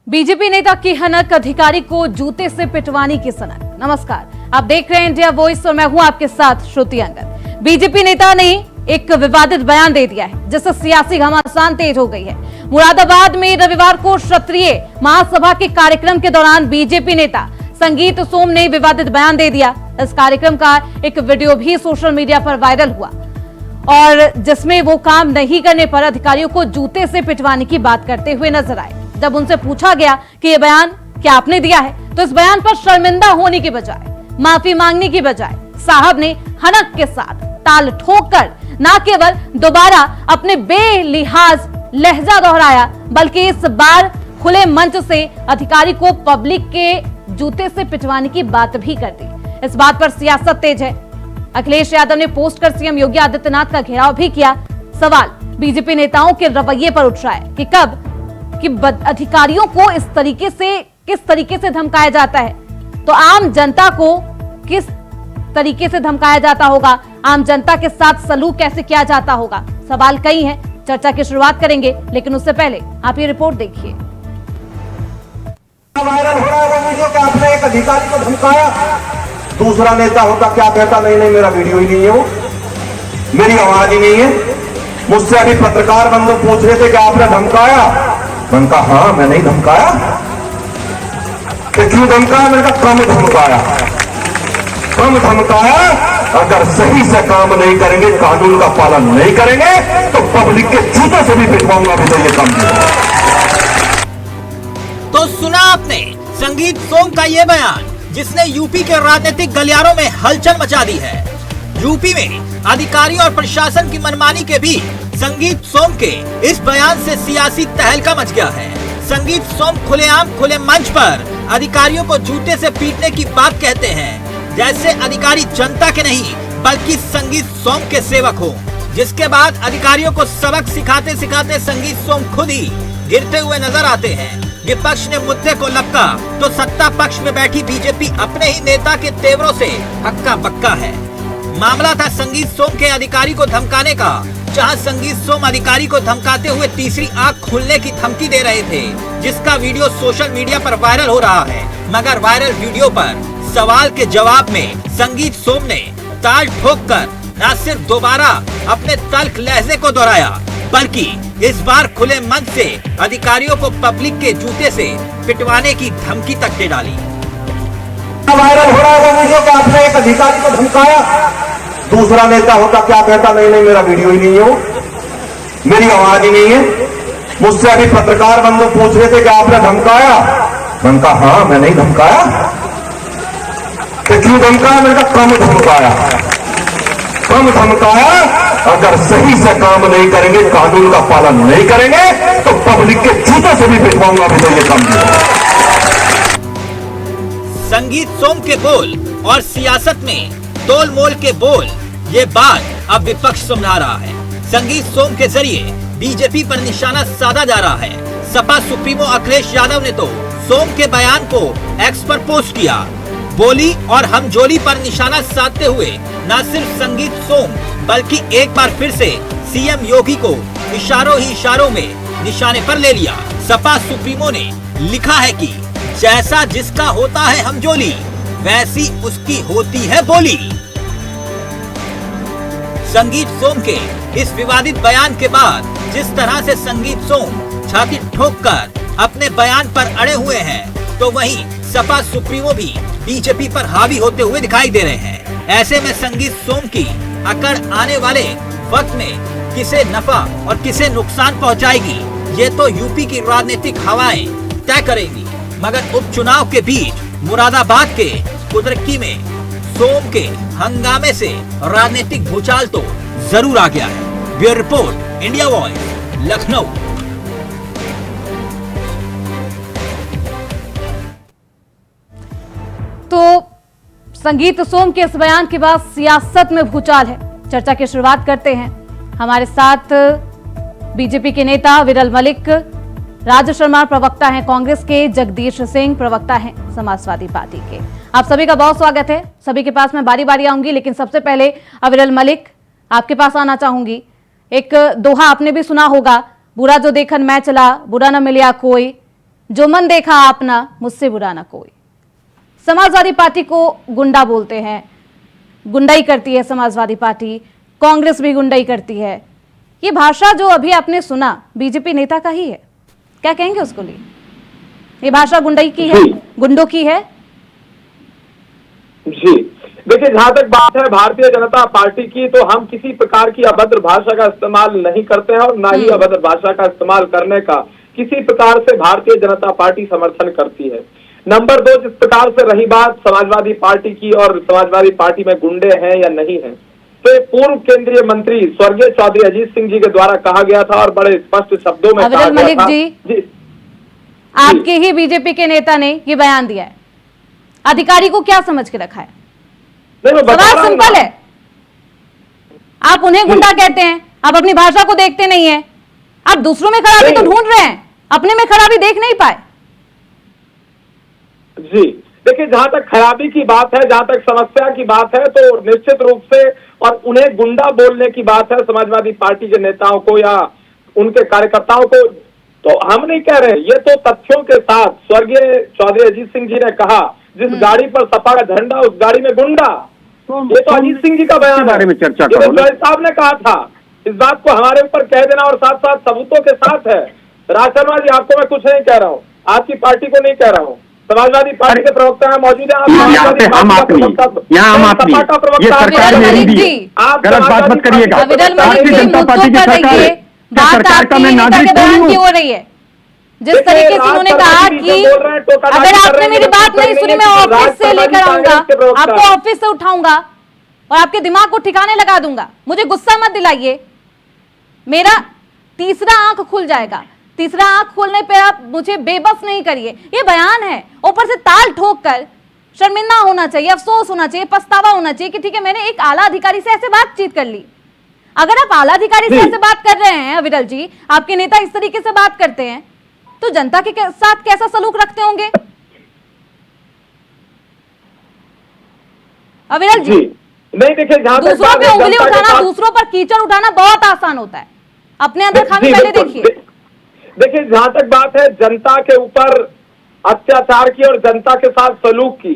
BJP नेता की हनक, अधिकारी को जूते से पिटवाने की सनक। नमस्कार, आप देख रहे हैं इंडिया वॉइस और मैं हूं आपके साथ श्रुति अंगद। बीजेपी नेता ने एक विवादित बयान दे दिया है जिससे सियासी घमासान तेज हो गई है। मुरादाबाद में रविवार को क्षत्रिय महासभा के कार्यक्रम के दौरान बीजेपी नेता संगीत सोम ने विवादित बयान दे दिया। इस कार्यक्रम का एक वीडियो भी सोशल मीडिया पर वायरल हुआ और जिसमें वो काम नहीं करने पर अधिकारियों को जूते से पिटवाने की बात करते हुए नजर आए। जब उनसे पूछा गया कि ये बयान क्या आपने दिया है, तो इस बयान पर शर्मिंदा होने की बजाय, माफी मांगने की बजाय साहब ने हनक के साथ ताल ठोककर न केवल दोबारा अपने बेलिहाज लहजा दोहराया, बल्कि इस बार खुले मंच से अधिकारी को पब्लिक के जूते से पिटवाने की बात भी कर दी। इस बात पर सियासत तेज है। अखिलेश यादव ने पोस्ट कर सीएम योगी आदित्यनाथ का घेराव भी किया। सवाल बीजेपी नेताओं के रवैये पर उठ रहा है कि कब कि अधिकारियों को किस तरीके से धमकाया जाता है, तो आम जनता को किस तरीके से धमकाया जाता होगा, आम जनता के साथ सलूक कैसे किया जाता होगा। सवाल कई हैं। चर्चा की शुरुआत करेंगे, लेकिन उससे पहले आप ये रिपोर्ट देखिए। वायरल हो रहा है वीडियो कि आपने एक अधिकारी को धमकाया। दूसरा नेता होता क्या कहता, नहीं नहीं मेरा वीडियो ही नहीं है, वो मेरी आवाज ही नहीं है। मुझसे अभी पत्रकार बंधु पूछ रहे थे कि आपने धमकाया। मैंने कहा हाँ, मैंने ही धमकाया। क्यों धमकाया? मैंने कहा कम धमकाया, कम धमकाया। अगर सही से काम नहीं करेंगे, कानून का पालन नहीं करेंगे, तो पब्लिक के जूतों से भी पिटवाऊंगा। अभी तो ये काम तो सुना आपने संगीत सोम का ये बयान, जिसने यूपी के राजनीतिक गलियारों में हलचल मचा दी है। यूपी में अधिकारियों और प्रशासन की मनमानी के बीच संगीत सोम के इस बयान से सियासी तहलका मच गया है। संगीत सोम खुलेआम खुले मंच पर अधिकारियों को जूते से पीटने की बात कहते हैं, जैसे अधिकारी जनता के नहीं बल्कि संगीत सोम के सेवक हो। जिसके बाद अधिकारियों को सबक सिखाते सिखाते संगीत सोम खुद ही गिरते हुए नजर आते हैं। विपक्ष ने मुद्दे को लपका तो सत्ता पक्ष में बैठी बीजेपी अपने ही नेता के तेवरों से हक्का बक्का है। मामला था संगीत सोम के अधिकारी को धमकाने का, जहां संगीत सोम अधिकारी को धमकाते हुए तीसरी आंख खुलने की धमकी दे रहे थे, जिसका वीडियो सोशल मीडिया पर वायरल हो रहा है। मगर वायरल वीडियो पर सवाल के जवाब में संगीत सोम ने ताल ठोककर न सिर्फ दोबारा अपने तल्ख लहजे को दोहराया, बल्कि इस बार खुले मंच से अधिकारियों को पब्लिक के जूते से पिटवाने की धमकी तक दे डाली। वायरल हो रहा है वीडियो कि आपने एक अधिकारी को धमकाया। दूसरा नेता होता क्या कहता, नहीं नहीं मेरा वीडियो ही नहीं है, वो मेरी आवाज ही नहीं है। मुझसे अभी पत्रकार बंधु पूछ रहे थे कि आपने धमकाया। मैंने कहा हाँ, मैंने ही धमकाया। क्यों धमकाया? मैंने कहा कम धमकाया, कम धमकाया। अगर सही से काम नहीं करेंगे, कानून का पालन नहीं करेंगे, तो पब्लिक के जूतों से भी पिटवाऊंगा। अभी तो ये काम संगीत सोम के बोल और सियासत में तोल मोल के बोल, ये बात अब विपक्ष समझा रहा है। संगीत सोम के जरिए बीजेपी पर निशाना साधा जा रहा है। सपा सुप्रीमो अखिलेश यादव ने तो सोम के बयान को एक्स पर पोस्ट किया। बोली और हमजोली पर निशाना साधते हुए न सिर्फ संगीत सोम बल्कि एक बार फिर से सीएम योगी को इशारों ही इशारों में निशाने पर ले लिया। सपा सुप्रीमो ने लिखा है कि जैसा जिसका होता है हमजोली, वैसी उसकी होती है बोली। संगीत सोम के इस विवादित बयान के बाद जिस तरह से संगीत सोम छाती ठोककर अपने बयान पर अड़े हुए हैं, तो वहीं सपा सुप्रीमो भी बीजेपी पर हावी होते हुए दिखाई दे रहे हैं। ऐसे में संगीत सोम की अकड़ आने वाले वक्त में किसे नफा और किसे नुकसान पहुंचाएगी, ये तो यूपी की राजनीतिक हवाएं तय करेंगी। मगर उपचुनाव के बीच मुरादाबाद के कुदरकी में सोम के हंगामे से राजनीतिक भूचाल तो जरूर आ गया है। Bureau report, India voice, Lucknow. तो संगीत सोम के इस बयान के बाद सियासत में भूचाल है। चर्चा की शुरुआत करते हैं। हमारे साथ बीजेपी के नेता विरल मलिक, राज शर्मा प्रवक्ता हैं कांग्रेस के, जगदीश सिंह प्रवक्ता हैं समाजवादी पार्टी के। आप सभी का बहुत स्वागत है। सभी के पास मैं बारी बारी आऊंगी, लेकिन सबसे पहले विरल मलिक आपके पास आना चाहूंगी। एक दोहा आपने भी सुना होगा, बुरा जो देखन मैं चला, बुरा न मिलिया कोई। जो मन देखा आपना, मुझसे बुरा ना कोई। समाजवादी पार्टी को गुंडा बोलते हैं, गुंडाई करती है समाजवादी पार्टी, कांग्रेस भी गुंडाई करती है। ये भाषा जो अभी आपने सुना बीजेपी नेता का ही है, क्या कहेंगे उसको लिए? ये भाषा गुंडाई की है, गुंडों की है? जी देखिए, जहां तक बात है भारतीय जनता पार्टी की, तो हम किसी प्रकार की अभद्र भाषा का इस्तेमाल नहीं करते हैं और ना ही अभद्र भाषा का इस्तेमाल करने का किसी प्रकार से भारतीय जनता पार्टी समर्थन करती है। नंबर 2, जिस प्रकार से रही बात समाजवादी पार्टी की और समाजवादी पार्टी में गुंडे हैं या नहीं हैं, तो पूर्व केंद्रीय मंत्री स्वर्गीय चौधरी अजीत सिंह जी के द्वारा कहा गया था और बड़े स्पष्ट शब्दों में कहा गया था। जी, आपके ही बीजेपी के नेता ने ये बयान दिया है, अधिकारी को क्या समझ के रखा है? सवाल सिंपल है, आप उन्हें गुंडा कहते हैं, आप अपनी भाषा को देखते नहीं है, आप दूसरों में खराबी तो ढूंढ रहे हैं, अपने में खराबी देख नहीं पाए। जी देखिए, जहां तक खराबी की बात है, जहां तक समस्या की बात है, तो निश्चित रूप से और उन्हें गुंडा बोलने की बात है समाजवादी पार्टी के नेताओं को या उनके कार्यकर्ताओं को, तो हम नहीं कह रहे। ये तो तथ्यों के साथ स्वर्गीय चौधरी अजीत सिंह जी ने कहा, जिस गाड़ी पर सपा का झंडा उस गाड़ी में गुंडा, ये तो अजीत सिंह जी का बयान है। बारे में चर्चा करो। साहब ने कहा था, इस बात को हमारे ऊपर कह देना और साथ साथ सबूतों के साथ है। राज शर्मा जी, आपको मैं कुछ नहीं कह रहा हूँ, आपकी पार्टी को नहीं कह रहा हूँ, समाजवादी पार्टी के प्रवक्ता है मौजूद है। यहाँ हम आदमी, ये सरकार मेरी भी है, गलत बात मत करिएगा। भारतीय जनता पार्टी की सरकार का मैं नागरिक बयान की हो रही है, जिस तरीके से उन्होंने कहा कि अगर आपने मेरी बात नहीं सुनी, मैं ऑफिस से लेकर आऊंगा, आपको ऑफिस से उठाऊंगा और आपके दिमाग को ठिकाने लगा दूंगा। मुझे गुस्सा मत दिलाइए, मेरा तीसरा आंख खुल जाएगा। तीसरा आंख खोलने पे आप मुझे बेबस नहीं करिए। ये बयान है, ऊपर से ताल ठोक कर शर्मिंदा होना चाहिए, अफसोस होना चाहिए, पछतावा होना चाहिए कि ठीक है, मैंने एक आला अधिकारी से ऐसे बातचीत कर ली। अगर आप आला अधिकारी से ऐसे बात कर रहे हैं अविरल जी, आपके नेता इस तरीके से बात करते हैं, तो जनता के साथ कैसा सलूक रखते होंगे अविरल जी? नहीं देखिए, दूसरों पे उंगली उठाना, दूसरों पर कीचड़ उठाना बहुत आसान होता है, अपने अंदर खामी पहले देखिए। देखिए, जहां तक बात है जनता के ऊपर अत्याचार की और जनता के साथ सलूक की,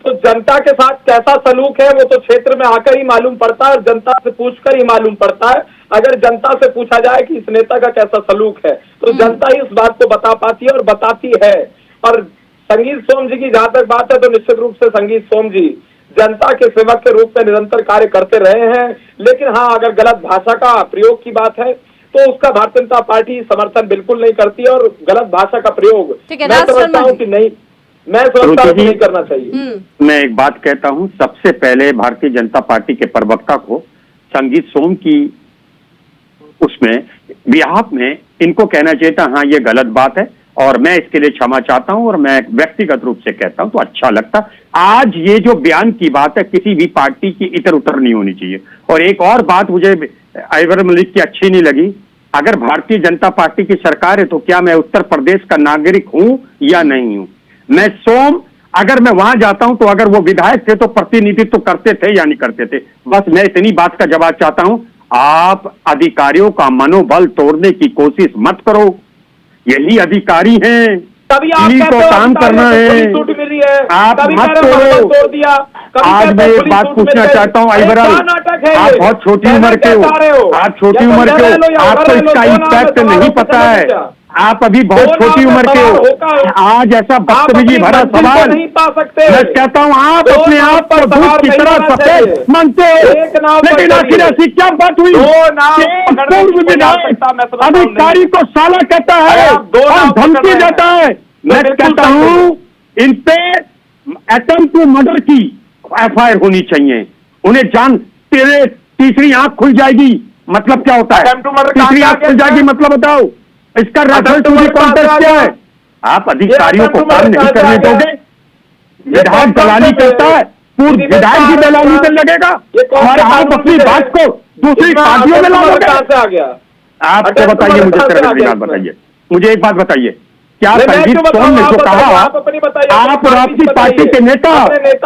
तो जनता के साथ कैसा सलूक है वो तो क्षेत्र में आकर ही मालूम पड़ता है और जनता से पूछकर ही मालूम पड़ता है। अगर जनता से पूछा जाए कि इस नेता का कैसा सलूक है, तो जनता ही उस बात को बता पाती है और बताती है। और संगीत सोम जी की जहां तक बात है, तो निश्चित रूप से संगीत सोम जी जनता के सेवक के रूप में निरंतर कार्य करते रहे हैं। लेकिन हाँ, अगर गलत भाषा का प्रयोग की बात है तो उसका भारतीय जनता पार्टी समर्थन बिल्कुल नहीं करती और गलत भाषा का प्रयोग मैं समझता हूँ कि नहीं, मैं समझता हूँ कि नहीं करना चाहिए। मैं एक बात कहता हूँ, सबसे पहले भारतीय जनता पार्टी के प्रवक्ता को संगीत सोम की उसमें बिहाफ में इनको कहना चाहिए था, हाँ ये गलत बात है और मैं इसके लिए क्षमा चाहता हूं और मैं व्यक्तिगत रूप से कहता हूं तो अच्छा लगता। आज ये जो बयान की बात है, किसी भी पार्टी की इतर उतर नहीं होनी चाहिए। और एक और बात मुझे अयवर मलिक की अच्छी नहीं लगी, अगर भारतीय जनता पार्टी की सरकार है तो क्या मैं उत्तर प्रदेश का नागरिक हूं या नहीं हूं? मैं सोम, अगर मैं वहां जाता हूं तो अगर वो विधायक थे तो प्रतिनिधित्व करते थे या नहीं करते थे? बस मैं इतनी बात का जवाब चाहता हूं। आप अधिकारियों का मनोबल तोड़ने की कोशिश मत करो, यही अधिकारी हैं, तभी आप इन्हीं को काम करना है। आप मत तोड़ो। आज मैं एक बात पूछना चाहता हूँ अयवरल, आप बहुत छोटी उम्र के हो, आप छोटी उम्र के हो, आपको इसका इम्पैक्ट नहीं पता है, आप अभी बहुत छोटी उम्र के हो। आज ऐसा बदतमीजी भरा सवाल नहीं पा सकते। मैं कहता हूँ आप अपने आप को दूध की तरह सफेद मानते हो, लेकिन आखिर ऐसी क्या बात हुई? पूर्व विधायक अधिकारी को साला कहता है और धमकी देता है। मैं कहता हूँ इन पे अटेम्प्ट टू मर्डर की एफआईआर होनी चाहिए। उन्हें जान तेरे तीसरी आंख खुल जाएगी, मतलब क्या होता है? तीसरी आंख खुल जाएगी मतलब बताओ, इसका रेफरेंस टू द कॉन्टेक्स्ट क्या है? आप अधिकारियों को काम नहीं करने दोगे? विधायक दलाली करता है, पूर्व विधायक भी दलाली में लगेगा और आप अपनी बात को दूसरी पार्टियों में लाओगे। आपको बताइए, मुझे सिर्फ एक बात बताइए, मुझे एक बात बताइए, क्या संगीत सोम ने जो कहा, आप और आपकी पार्टी के नेता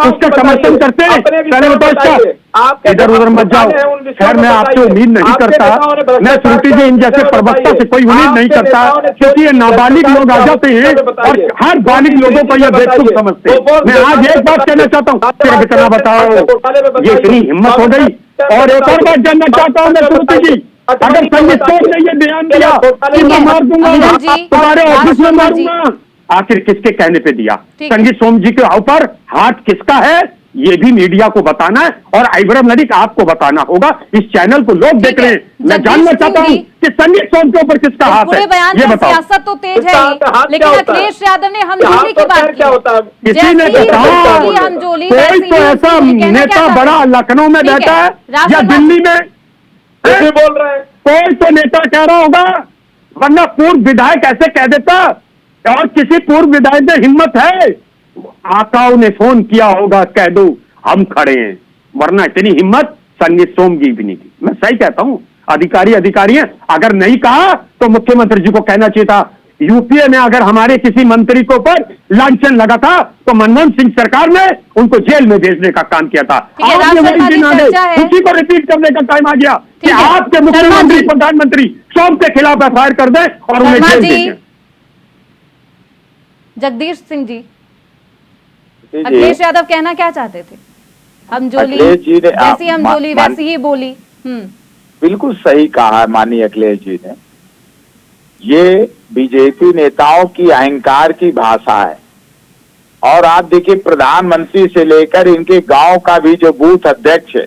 उसका समर्थन करते हैं? पहले बताओ, इधर उधर मत जाओ। खैर, मैं आपसे उम्मीद नहीं करता, मैं श्रुति जी इन जैसे प्रवक्ता से कोई उम्मीद नहीं करता, क्योंकि ये नाबालिग लोग आ जाते हैं और हर बालिग लोगों को यह बेवकूफ समझते हैं। मैं आज एक बात कहना चाहता हूँ, सिर्फ इतना बताओ, ये इतनी हिम्मत हो गई। और एक और बात जानना चाहता हूँ मैं श्रुति जी, अगर संगीत सोम ने ये बयान दिया कि मैं मार दूंगा, तुम्हारे ऑफिस में मारूंगा, आखिर किसके कहने पे दिया? संगीत सोम जी के ऊपर हाथ किसका है, ये भी मीडिया को बताना है और इब्राहिम मलिक आपको बताना होगा। इस चैनल को लोग देख रहे हैं, मैं जानना चाहता हूँ कि संगीत सोम के ऊपर किसका हाथ है, पूरे बयान ये में बताओ। सियासत तो तेज है ही, लेकिन अखिलेश यादव ने हमजोली की बात की। किसी ने कहा कोई तो ऐसा नेता बड़ा लखनऊ में रहता है या दिल्ली में, बोल रहे हैं कोई तो नेता कह रहा होगा, वरना पूर्व विधायक ऐसे कह देता। और किसी पूर्व विधायक में हिम्मत है, आकाओं ने फोन किया होगा, कह दो हम खड़े हैं, वरना इतनी हिम्मत संगीत सोम की भी नहीं थी। मैं सही कहता हूं, अधिकारी हैं। अगर नहीं कहा तो मुख्यमंत्री जी को कहना चाहिए था। यूपीए में अगर हमारे किसी मंत्री को पर लांछन लगा था तो मनमोहन सिंह सरकार ने उनको जेल में भेजने का काम किया था। आज वही दिन आ गए, उसी को रिपीट करने का टाइम आ गया कि आपके मुख्यमंत्री प्रधानमंत्री सोम के खिलाफ एफआईआर कर दें और उन्हें जेल भेजें। जगदीश सिंह जी, अखिलेश यादव कहना क्या चाहते थे? हमजोली जैसी हमजोली वैसी ही बोली। बिल्कुल सही कहा है माननीय अखिलेश जी ने। ये बीजेपी नेताओं की अहंकार की भाषा है। और आप देखिए, प्रधानमंत्री से लेकर इनके गांव का भी जो बूथ अध्यक्ष है,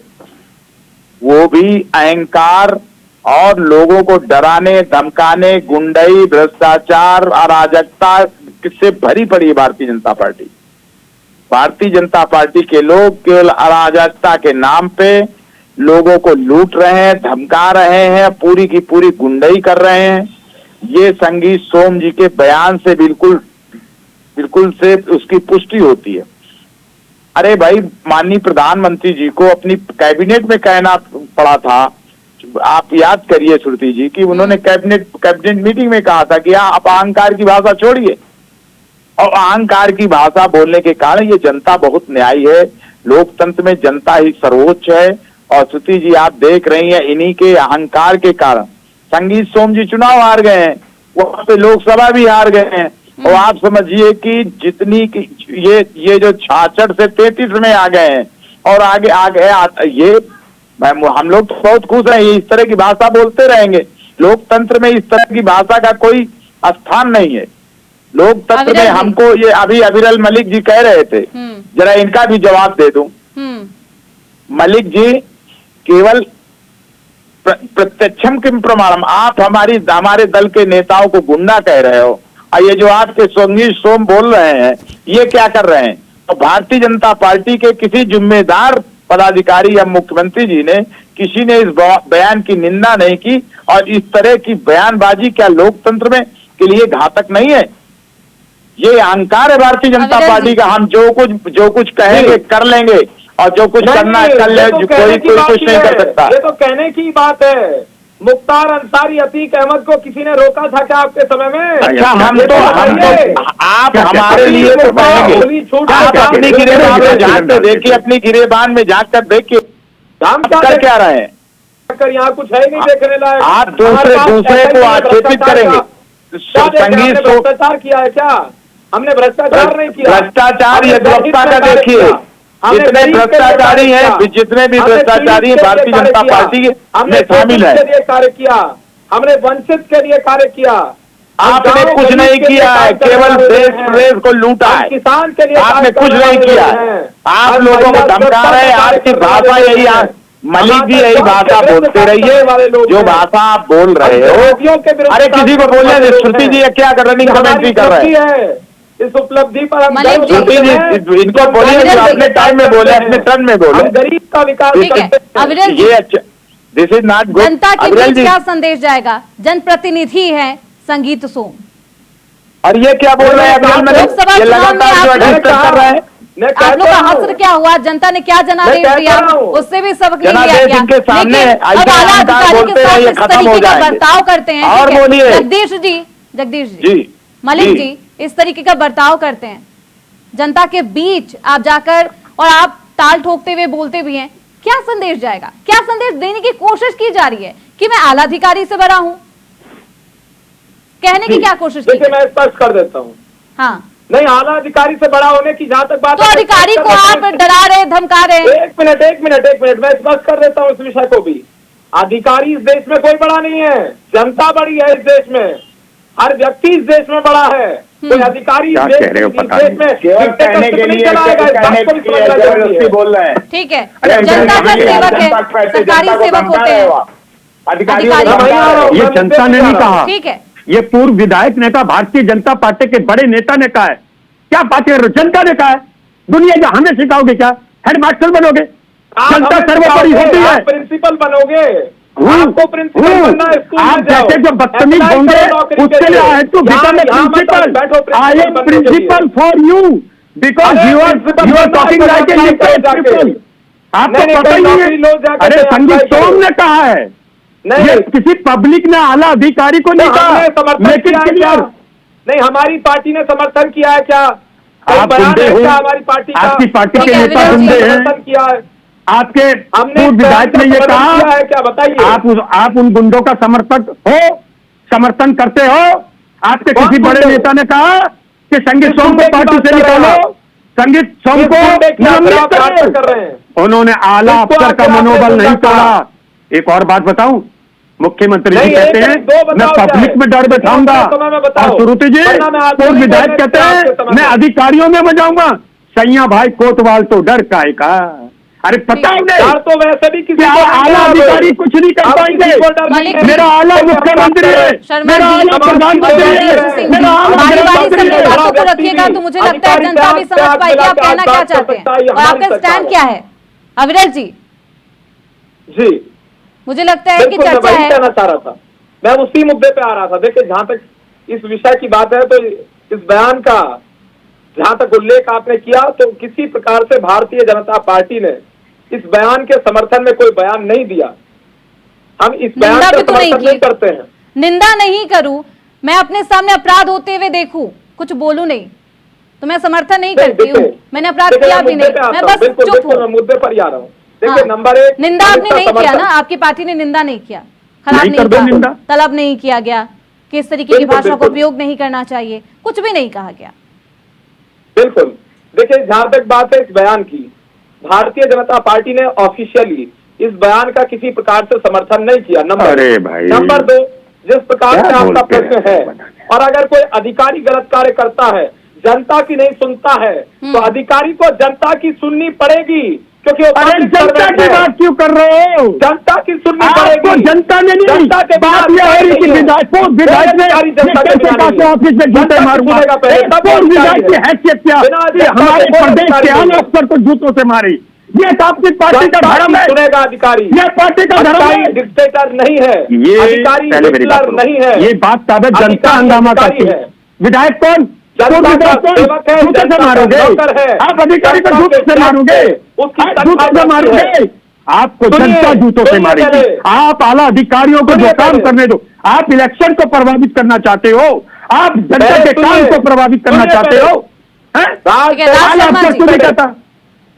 वो भी अहंकार और लोगों को डराने धमकाने, गुंडई, भ्रष्टाचार, अराजकता से भरी पड़ी है भारतीय जनता पार्टी। भारतीय जनता पार्टी के लोग केवल अराजकता के नाम पे लोगों को लूट रहे हैं, धमका रहे हैं, पूरी की पूरी गुंडई कर रहे हैं। ये संगीत सोम जी के बयान से बिल्कुल से उसकी पुष्टि होती है। अरे भाई, माननीय प्रधानमंत्री जी को अपनी कैबिनेट में कहना पड़ा था। आप याद करिए श्रुति जी कि उन्होंने कैबिनेट मीटिंग में कहा था कि आप अहंकार की भाषा छोड़िए। और अहंकार की भाषा बोलने के कारण ये जनता बहुत न्यायी है। लोकतंत्र में जनता ही सर्वोच्च है। और श्रुति जी, आप देख रही हैं, इन्हीं के अहंकार के कारण संगीत सोम जी चुनाव हार गए हैं, वहां पे लोकसभा भी हार गए हैं। और आप समझिए कि जितनी की ये जो 66 से 33 में आ गए हैं और आगे ये हम लोग तो बहुत खुश हैं। ये इस तरह की भाषा बोलते रहेंगे। लोकतंत्र में इस तरह की भाषा का कोई स्थान नहीं है। लोकतंत्र में हमको ये अभी अविरल मलिक जी कह रहे थे, जरा इनका भी जवाब दे दूं। मलिक जी केवल प्रत्यक्षम किम प्रमाणम, आप हमारे दल के नेताओं को गुंडा कह रहे हो, और ये जो आपके संगीत सोम बोल रहे हैं ये क्या कर रहे हैं? तो भारतीय जनता पार्टी के किसी जिम्मेदार पदाधिकारी या मुख्यमंत्री जी ने किसी ने इस बयान की निंदा नहीं की। और इस तरह की बयानबाजी क्या लोकतंत्र में के लिए घातक नहीं है? ये अहंकार है भारतीय जनता पार्टी का। हम जो कुछ कहेंगे कर लेंगे और जो कुछ करना है कर ले, कोई कुछ नहीं कर सकता। ये तो कहने की बात है। मुख्तार अंसारी, अतीक अहमद को किसी ने रोका था क्या आपके समय में? अच्छा, हम तो आप हमारे लिए तो कहेंगे, आप अपनी गिरेबान में झांक कर देखिए, अपनी गिरेबान में झांक कर देखिए हम कर क्या रहे हैं। यहाँ कुछ है नहीं देखने लायक। आप दूसरे को आक्षेपित करेंगे। संगीत भ्रष्टाचार किया है क्या? हमने भ्रष्टाचार नहीं किया। भ्रष्टाचार यथावस्था का देखिए, जितने भ्रष्टाचारी हैं, जितने भी भ्रष्टाचारी हैं भारतीय जनता पार्टी में शामिल है। कार्य किया, हमने वंचित के लिए कार्य किया। आपने कुछ नहीं किया है, केवल देश प्रदेश को लूटा है। किसान के लिए आपने कुछ नहीं किया है। आप लोगों को धमका रहे हैं। आपकी भाषा यही, मलिक जी यही भाषा बोलते रहिए जो भाषा आप बोल रहे हो। अरे किसी को बोलने दे। श्रुति जी क्या कर रनिंग कमेंट्री कर रहे हैं इस उपलब्धि पर। हम श्रुति जी इनको बोलिए जो अपने टाइम में बोले, अपने टर्न में बोले। गरीब का विकास ये अच्छा, दिस इज नॉट गुड। जनता के बीच क्या संदेश जाएगा? जनप्रतिनिधि है संगीत सोम, और ये क्या बोल रहे हैं? लोकसभा चुनाव में कर रहे हैं। आप लोग का हश्र क्या हुआ? जनता ने क्या जनादेश दिया, उससे भी सबक लिया गया। लेकिन अब आला अधिकारी के साथ इस तरीके का बर्ताव करते हैं। और बोलिए जगदीश जी, मलिक जी इस तरीके का बर्ताव करते हैं, जनता के बीच आप जाकर और आप ताल ठोकते हुए बोलते भी हैं, क्या संदेश जाएगा? क्या संदेश देने की कोशिश की जा रही है कि मैं आला अधिकारी से बड़ा हूं? कहने की क्या कोशिश की? देखिए मैं स्पष्ट कर देता हूं। हाँ, नहीं, आला अधिकारी से बड़ा होने की जहां तक बात तो अधिकारी को आप डरा रहे, धमका रहे। एक मिनट मैं स्पष्ट कर देता हूं इस विषय को भी। अधिकारी इस देश में कोई बड़ा नहीं है, जनता बड़ी है इस देश में, हर व्यक्ति इस देश में बड़ा है। कोई अधिकारी इस देश में बोल रहे हैं। ठीक है, जनता का सेवक है, सरकारी सेवक होते हैं अधिकारी। ये जनता ने नहीं कहा, ठीक है, ये पूर्व विधायक नेता भारतीय जनता पार्टी के बड़े नेता ने कहा है। क्या बात कर रहे हो? जनता ने कहा है। दुनिया का हमें सिखाओगे क्या? हेडमास्टर बनोगे? जनता सर्वोपरि होती है। प्रिंसिपल बनोगे, आपको प्रिंसिपल बनना है। आप जैसे जो बदतमीज होंगे उसके लिए I to become a principal. I am principal for you because you are talking like a principal. आपको पता ही नहीं है। अरे संगीत सोम ने कहा है, ये किसी पब्लिक ने आला अधिकारी को नहीं कहा, लेकिन क्लियर नहीं, हमारी पार्टी ने समर्थन किया है क्या? आप गुंडे हो, हमारी पार्टी का, आपकी पार्टी के नेता गुंडे हैं। किया है आपके पूर्व विधायक ने ये कहा है क्या? बताइए। आप उन गुंडों का समर्थन करते हो? आपके किसी बड़े नेता ने कहा कि संगीत सोम को पार्टी से निकालो, संगीत सोम को निलंबित करो। उन्होंने आला अफसर का मनोबल नहीं तोड़ा। एक और बात बताऊं, मुख्यमंत्री जी कहते हैं मैं पब्लिक में डर बैठाऊंगा, और श्रुति जी पूर्व विधायक कहते हैं मैं अधिकारियों में बजाऊंगा। सैया भाई कोतवाल तो डर काहे का? अरे पता नहीं, तो वैसे भी किसी आला अधिकारी कुछ नहीं कर पाएंगे। मेरा आला मुख्यमंत्री है, मेरा आला प्रधानमंत्री है, मेरा बातों को रखिएगा तो मुझे लगता है जनता भी समझ पाएगी आप कहना क्या चाहते हैं और आपका स्टैंड क्या है। अविरल जी, मुझे लगता है कि चर्चा है, कहना चाह रहा था मैं, उसी मुद्दे पे आ रहा था। देखिए जहां तक इस विषय की बात है तो इस बयान का जहां तक उल्लेख आपने किया, तो किसी प्रकार से भारतीय जनता पार्टी ने इस बयान के समर्थन में कोई बयान नहीं दिया। हम इस बयान का समर्थन नहीं करते हैं। निंदा नहीं करूं, मैं अपने सामने अपराध होते हुए देखूं, कुछ बोलूं नहीं, तो मैं समर्थन नहीं करती हूँ। मैंने अपराध किया भी नहीं, मैं बस चुप हूँ। मुद्दे पर ही आ रहा हूँ। देखिए नंबर एक, निंदा आपने नहीं किया ना, आपकी पार्टी ने निंदा नहीं किया, खराब नहीं किया, तलब नहीं किया गया कि इस तरीके की भाषा का उपयोग नहीं करना चाहिए, कुछ भी नहीं कहा गया। बिल्कुल, देखिए जहां तक बात है इस बयान की, भारतीय जनता पार्टी ने ऑफिशियली इस बयान का किसी प्रकार से समर्थन नहीं किया। नंबर दो, जिस प्रकार से आपका प्रश्न है, और अगर कोई अधिकारी गलत कार्य करता है, जनता की नहीं सुनता है, तो अधिकारी को जनता की सुननी पड़ेगी, क्योंकि जनता की बात क्यों कर रहे हो? जनता की सुननी पड़ेगी। जनता ने नहीं, जनता के बात ये हो रही कि विधायक ऑफिस में जूते मारूंगा, विधायक की हैसियत क्या? हमारे प्रदेश के आम अफसर को जूतों से मारी, ये आपकी पार्टी का धर्म है? सुनेगा अधिकारी, ये पार्टी का धर्म है, डिक्टेटर नहीं है, ये अधिकारी नहीं है, ये बात तब जनता हंगामा करती है। विधायक कौन? जूते से मारोगे आप? अधिकारी को जूते से मारोगे? जूतों से मारोगे? आपको जनता जूतों से मारेगी। आप आला अधिकारियों को जो काम करने दो। आप इलेक्शन को प्रभावित करना चाहते हो, आप जनता के काम को प्रभावित करना चाहते हो।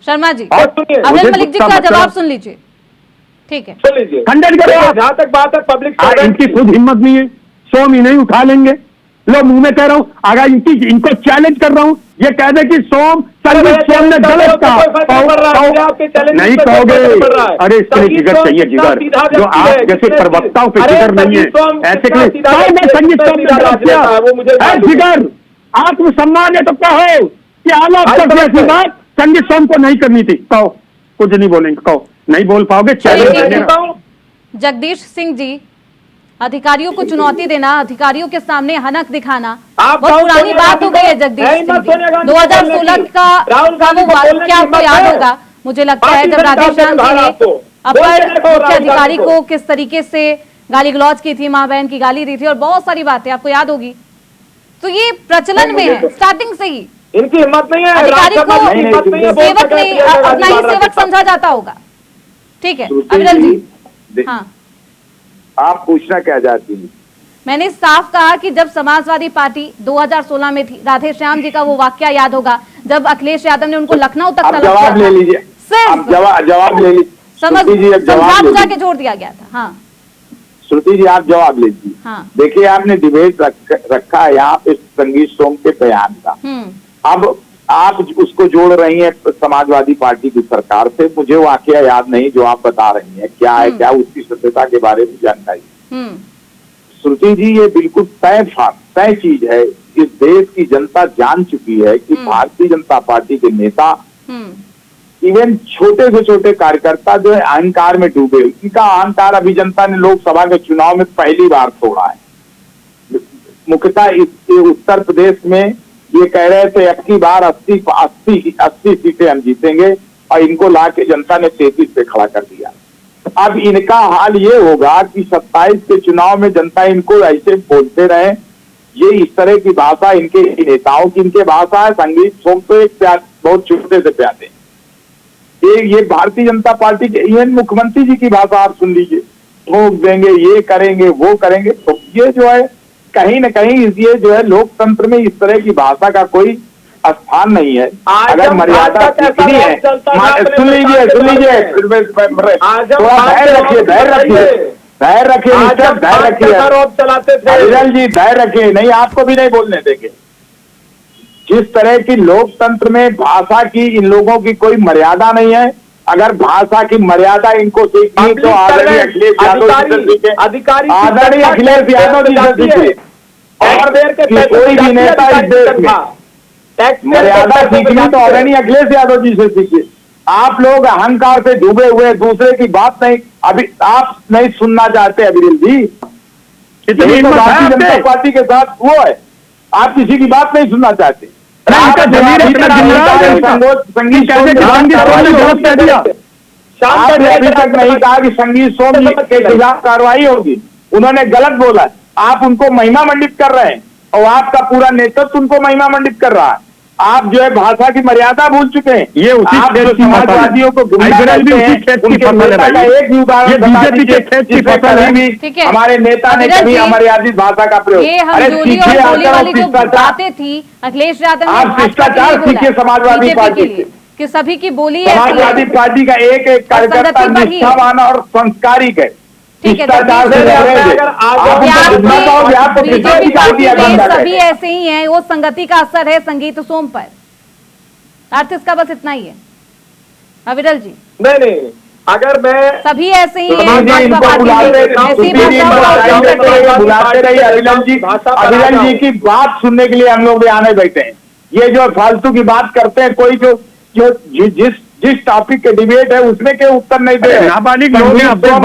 शर्मा जी, अविरल मलिक जी का जवाब सुन लीजिए, ठीक है? सुन लीजिए, खंडन करो। जहां तक बात है पब्लिक, इनकी खुद हिम्मत नहीं है, 100 महीने उठा लेंगे। लो मुंह में कह रहा हूं, अगर इनको चैलेंज कर रहा हूं, ये कह दे कि संगीत सोम ने गलत कहा, नहीं कहोगे? अरे इसके लिए जिगर चाहिए, जिगर जो आप जैसे प्रवक्ताओं पे जिगर नहीं है, ऐसे संगीत सोम ने गलत किया। जिगर आत्मसम्मान है तो कहो कि आला अफसर की ऐसी बात संगीत सोम को नहीं करनी थी, कहो। कुछ नहीं बोलेंगे, कहो, नहीं बोल पाओगे। जगदीश सिंह जी, अधिकारियों को चुनौती देना, अधिकारियों के सामने हनक दिखाना बहुत पुरानी बात हो गई है। जगदीश सिंह जी, 2016 का वो वाक्य आपको याद होगा, मुझे लगता है, जब राधेश्याम जी ने अपर मुख्य अधिकारी को किस तरीके से गाली गलौज की थी, माँ बहन की गाली दी थी, और बहुत सारी बातें आपको याद होगी। तो ये प्रचलन में है स्टार्टिंग से ही। इनकी हिम्मत नहीं है, अधिकारी को सेवक नहीं, अपना ही सेवक समझा जाता होगा। ठीक है अविरल जी, हाँ, आप पूछना क्या चाहती हैं? मैंने साफ कहा कि जब समाजवादी पार्टी 2016 में थी, राधे श्याम जी का वो वाकया याद होगा जब अखिलेश यादव ने उनको लखनऊ तक तलब जवाब ले लीजिए, जवाब ले लीजिए, समझ बुझा के छोड़ दिया गया था। हाँ श्रुति जी, आप जवाब लीजिए। हाँ। देखिए, आपने डिबेट रखा है यहाँ पे संगीत सोम के बयान का। अब आप उसको जोड़ रही हैं समाजवादी पार्टी की सरकार से। मुझे वाकया याद नहीं जो आप बता रही हैं, क्या है, क्या उसकी सत्यता के बारे में जानकारी। श्रुति जी, ये बिल्कुल तय चीज है। इस देश की जनता जान चुकी है कि भारतीय जनता पार्टी के नेता, इवन छोटे से छोटे कार्यकर्ता जो है अहंकार में डूबे। इनका अहंकार अभी जनता ने लोकसभा के चुनाव में पहली बार तोड़ा है। मुख्यतः उत्तर प्रदेश में ये कह रहे थे अब की बार 80 सीटें हम जीतेंगे, और इनको लाके जनता ने 33 पे खड़ा कर दिया। अब इनका हाल ये होगा कि 27 के चुनाव में जनता इनको ऐसे बोलते रहे। ये इस तरह की भाषा इनके नेताओं की, इनके भाषा है। संगीत सोम तो एक बहुत छोटे से प्यारे, ये भारतीय जनता पार्टी के इवन मुख्यमंत्री जी की भाषा आप सुन लीजिए, ठोक देंगे, ये करेंगे, वो करेंगे। तो ये जो है कहीं न कहीं ये जो है लोकतंत्र में इस तरह की भाषा का कोई स्थान नहीं है। अगर मर्यादा इतनी है, सुन लीजिए, थोड़ा धैर्य रखिए, धैर्य रखिए अविरल जी, धैर्य रखिए। नहीं, आपको भी नहीं बोलने देंगे। जिस तरह की लोकतंत्र में भाषा की इन लोगों की कोई मर्यादा नहीं है। अगर भाषा की मर्यादा इनको सीखनी तो आदरणीय अखिलेश यादव जी से, आदरणीय अखिलेश यादव जी से सीखिए। और कोई भी नेता इस देश में मर्यादा सीखनी तो आदरणीय अखिलेश यादव जी से सीखिए। आप लोग अहंकार से डूबे हुए, दूसरे की बात नहीं, अभी आप नहीं सुनना चाहते अविरल जी। भारतीय जनता पार्टी के साथ वो है, आप किसी की बात नहीं सुनना चाहते। अभी तक नहीं कहा कि संगीत सोम के खिलाफ कार्रवाई होगी। उन्होंने गलत बोला। आप उनको महिमा मंडित कर रहे हैं और आपका पूरा नेतृत्व उनको महिमा मंडित कर रहा है। आप जो है भाषा की मर्यादा भूल चुके हैं। ये आप जो समाजवादियों को हमारे नेता ने कभी अमर्यादित भाषा का प्रयोग। अखिलेश यादव आप शिष्टाचार सीखिए समाजवादी पार्टी से कि सभी की बोली समाजवादी पार्टी का एक कार्यकर्ता निष्ठावान और संस्कारिक है। शिष्टाचार से सभी ऐसे ही हैं। वो संगति का असर है संगीत सोम पर। अर्थ इसका बस इतना ही है अविरल जी। नहीं, अगर मैं सभी ऐसे ही हैं। बुलाते रहिए अविरल जी की बात सुनने के लिए हम लोग भी आने बैठे हैं। ये जो फालतू की बात करते हैं, कोई जो जिस टॉपिक के डिबेट है उसमें के उत्तर नहीं दे। नाबालिग लोग हैं भाई,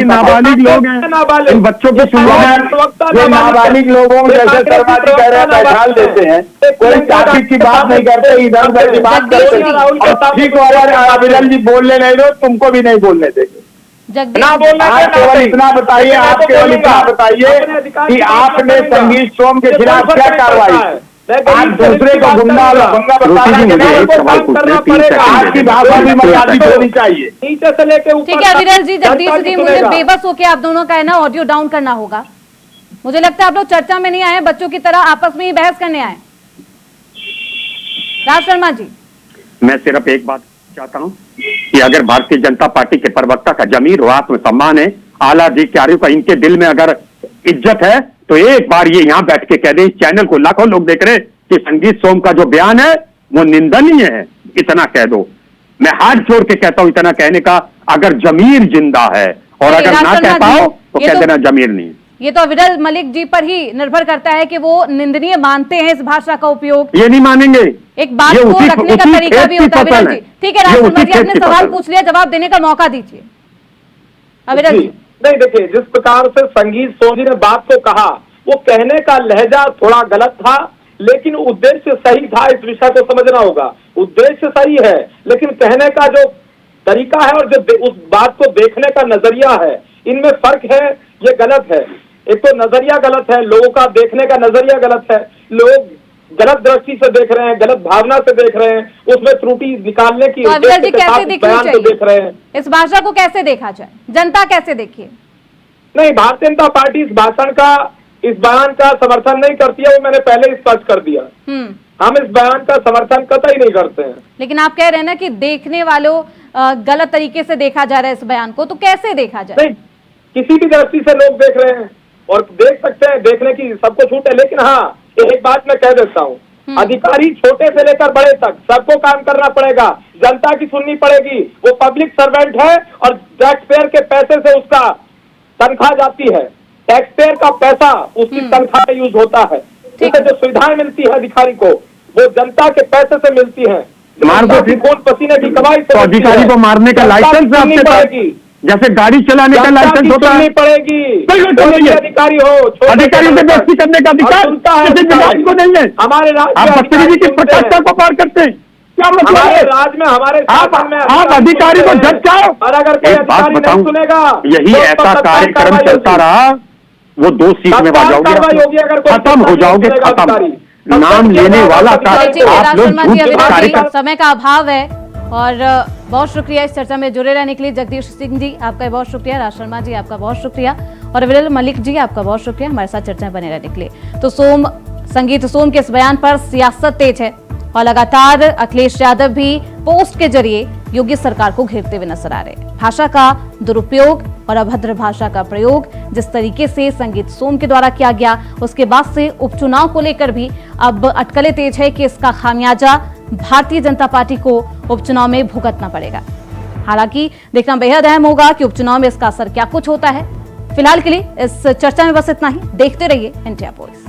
नाबालिग लोग हैं। इन बच्चों को सुनो, नाबालिग लोगों जैसे शर्मा जी कह रहे हैं बैठा देते हैं, कोई टॉपिक की बात नहीं करते, इधर उधर की बात करते हैं। ठीक हो, अगर अविरल जी बोलने नहीं दो, तुमको भी नहीं बोलने देंगे। आप केवल इतना बताइए, कि आपने संगीत सोम के खिलाफ क्या कार्रवाई, आप दूसरे को गुंडा और लफंगा आपकी भाषा भी मर्यादित होनी चाहिए। नीचे से लेके ऊपर। ठीक है अविरल जी, जगदीश जी, मुझे बेबस होके आप दोनों का है ना ऑडियो डाउन करना होगा। मुझे लगता है आप लोग चर्चा में नहीं आए, बच्चों की तरह आपस में ही बहस करने आए। राज शर्मा जी, मैं सिर्फ एक बात चाहता हूं कि अगर भारतीय जनता पार्टी के प्रवक्ता का जमीर और आत्मसम्मान है, आला अधिकारियों का इनके दिल में अगर इज्जत है, तो एक बार ये यहाँ बैठ के कह दे, इस चैनल को लाखों लोग देख रहे कि संगीत सोम का जो बयान है वो निंदनीय है, इतना कह दो। मैं हाथ जोड़ के कहता हूं, इतना कहने का अगर जमीर जिंदा है, और अगर ना कह पाओ तो कह देना जमीर नहीं। ये तो अविरल मलिक जी पर ही निर्भर करता है कि वो निंदनीय मानते हैं इस भाषा का उपयोग। ये नहीं मानेंगे। एक बात को रखने का तरीका भी होता है अविरल जी। ठीक है राज शर्मा जी, आपने सवाल पूछ लिया, जवाब देने का मौका दीजिए अविरल जी। नहीं, देखिए, जिस प्रकार से संगीत सोम जी ने बात को कहा, वो कहने का लहजा थोड़ा गलत था, लेकिन उद्देश्य सही था। इस विषय को समझना होगा। उद्देश्य सही है, लेकिन कहने का जो तरीका है और जो उस बात को देखने का नजरिया है, इनमें फर्क है। ये गलत है। एक तो नजरिया गलत है, लोगों का देखने का नजरिया गलत है। लोग गलत दृष्टि से देख रहे हैं, गलत भावना से देख रहे हैं, उसमें त्रुटि निकालने की तो कैसे बयान तो देख रहे हैं। इस भाषा को कैसे देखा जाए, जनता कैसे देखिए? नहीं, भारतीय जनता पार्टी इस बयान का समर्थन नहीं करती है, वो मैंने पहले ही स्पष्ट कर दिया। हम इस बयान का समर्थन कतई नहीं करते हैं। लेकिन आप कह रहे हैं ना कि देखने वालों गलत तरीके से देखा जा रहा है इस बयान को, तो कैसे देखा जाए? नहीं, किसी भी दृष्टि से लोग देख रहे हैं और देख सकते हैं, देखने की सबको छूट है। लेकिन हाँ, एक बात मैं कह देता हूँ, अधिकारी छोटे से लेकर बड़े तक सबको काम करना पड़ेगा, जनता की सुननी पड़ेगी। वो पब्लिक सर्वेंट है और टैक्स पेयर के पैसे से उसका तनख्वाह जाती है, टैक्स पेयर का पैसा उसकी तनख्वाह में यूज होता है। उसे जो सुविधाएं मिलती है अधिकारी को, वो जनता के पैसे से मिलती है, खून पसीने की कमाई से। अधिकारी को मारने का लाइसेंस आपके पास, जैसे गाड़ी चलाने का लाइसेंस होता है, पड़ेगी। अधिकारी हो, अधिकारियों से दोस्ती करने का अधिकार को नहीं है। हमारे आप बदतमीजी की प्रतिष्ठा को पार करते हैं, क्या मतलब हमारे है? राज्य में हमारे आप अधिकारी को जज चाहो, और अगर कोई अधिकारी नहीं सुनेगा, यही ऐसा कार्यक्रम चलता रहा, वो 2 सीट में आ जाओगे, खत्म हो जाओगे, खत्म। नाम लेने वाला आप लोग समय का अभाव है और बहुत शुक्रिया इस चर्चा में जुड़े रहने के लिए। जगदीश सिंह जी आपका बहुत शुक्रिया, राज शर्मा जी आपका बहुत शुक्रिया और विरल मलिक जी आपका बहुत शुक्रिया हमारे साथ चर्चा में बने रहने के लिए। तो संगीत सोम के इस बयान पर सियासत तेज है और लगातार अखिलेश यादव भी पोस्ट के जरिए योगी सरकार को घेरते हुए नजर आ रहे हैं। भाषा का दुरुपयोग और अभद्र भाषा का प्रयोग जिस तरीके से संगीत सोम के द्वारा किया गया, उसके बाद से उपचुनाव को लेकर भी अब अटकलें तेज है कि इसका खामियाजा भारतीय जनता पार्टी को उपचुनाव में भुगतना पड़ेगा। हालांकि देखना बेहद अहम होगा कि उपचुनाव में इसका असर क्या कुछ होता है। फिलहाल के लिए इस चर्चा में बस इतना ही। देखते रहिए इंडिया वॉइस।